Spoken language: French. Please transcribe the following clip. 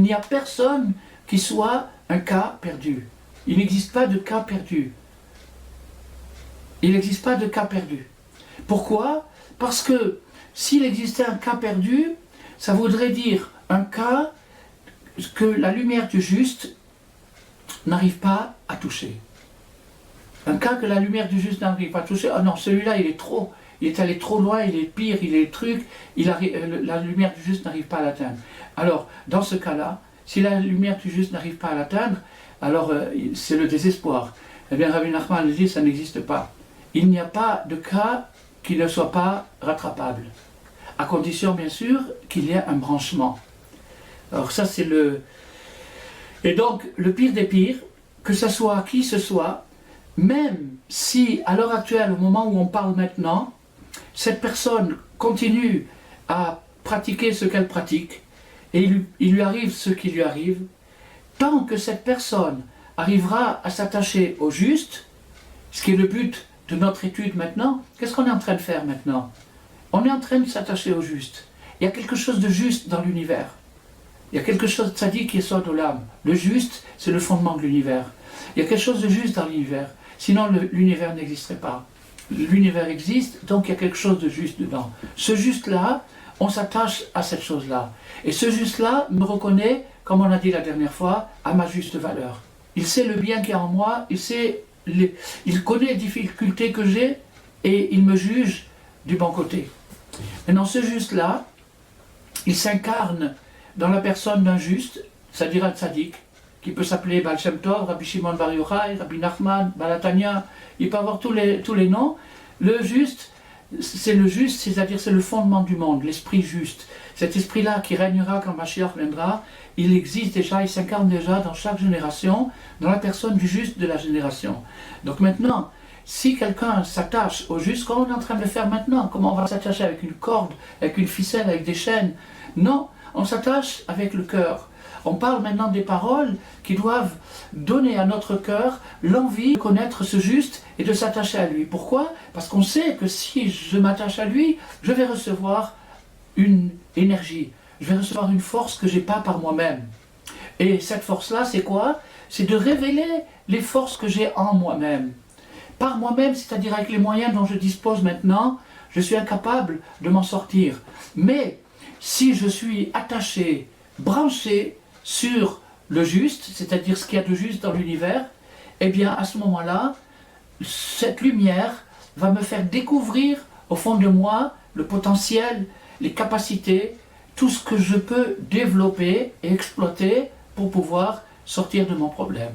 n'y a personne qui soit un cas perdu. Il n'existe pas de cas perdu. Il n'existe pas de cas perdu. Pourquoi? Parce que s'il existait un cas perdu, ça voudrait dire un cas que la lumière du juste n'arrive pas à toucher. Un cas que la lumière du juste n'arrive pas à toucher, ah non, celui-là il est allé trop loin, il est pire, il est truc, la lumière du juste n'arrive pas à l'atteindre. Alors, dans ce cas-là, si la lumière du juste n'arrive pas à l'atteindre, alors c'est le désespoir. Eh bien, Rabbi Nachman dit, ça n'existe pas. Il n'y a pas de cas qui ne soit pas rattrapable, à condition bien sûr qu'il y ait un branchement. Alors ça c'est le... Et donc, le pire des pires, que ce soit qui ce soit, même si à l'heure actuelle, au moment où on parle maintenant, cette personne continue à pratiquer ce qu'elle pratique, et il lui arrive ce qui lui arrive, tant que cette personne arrivera à s'attacher au juste, ce qui est le but de notre étude maintenant, qu'est-ce qu'on est en train de faire maintenant? On est en train de s'attacher au juste. Il y a quelque chose de juste dans l'univers. Il y a quelque chose de tzaddik qui est sort de l'âme. Le juste, c'est le fondement de l'univers. Il y a quelque chose de juste dans l'univers. Sinon, l'univers n'existerait pas. L'univers existe, donc il y a quelque chose de juste dedans. Ce juste-là, on s'attache à cette chose-là. Et ce juste-là me reconnaît, comme on a dit la dernière fois, à ma juste valeur. Il sait le bien qu'il y a en moi, il connaît les difficultés que j'ai et il me juge du bon côté. Maintenant, ce juste-là, il s'incarne dans la personne d'un juste, c'est-à-dire un tzaddik, qui peut s'appeler Baal Shem Tov, Rabbi Shimon Bar Yochai, Rabbi Nachman, Balatania, il peut avoir tous les noms. Le juste, c'est le juste, c'est-à-dire c'est le fondement du monde, l'esprit juste. Cet esprit-là qui régnera quand Mashiach viendra, il existe déjà, il s'incarne déjà dans chaque génération, dans la personne du juste de la génération. Donc maintenant, si quelqu'un s'attache au juste, comme on est en train de le faire maintenant, comment on va s'attacher avec une corde, avec une ficelle, avec des chaînes? Non, on s'attache avec le cœur. On parle maintenant des paroles qui doivent donner à notre cœur l'envie de connaître ce juste et de s'attacher à lui. Pourquoi? Parce qu'on sait que si je m'attache à lui, je vais recevoir une énergie, je vais recevoir une force que je n'ai pas par moi-même. Et cette force-là, c'est quoi? C'est de révéler les forces que j'ai en moi-même. Par moi-même, c'est-à-dire avec les moyens dont je dispose maintenant, je suis incapable de m'en sortir. Mais si je suis attaché, branché sur le juste, c'est-à-dire ce qu'il y a de juste dans l'univers, eh bien à ce moment-là, cette lumière va me faire découvrir au fond de moi le potentiel, les capacités, tout ce que je peux développer et exploiter pour pouvoir sortir de mon problème.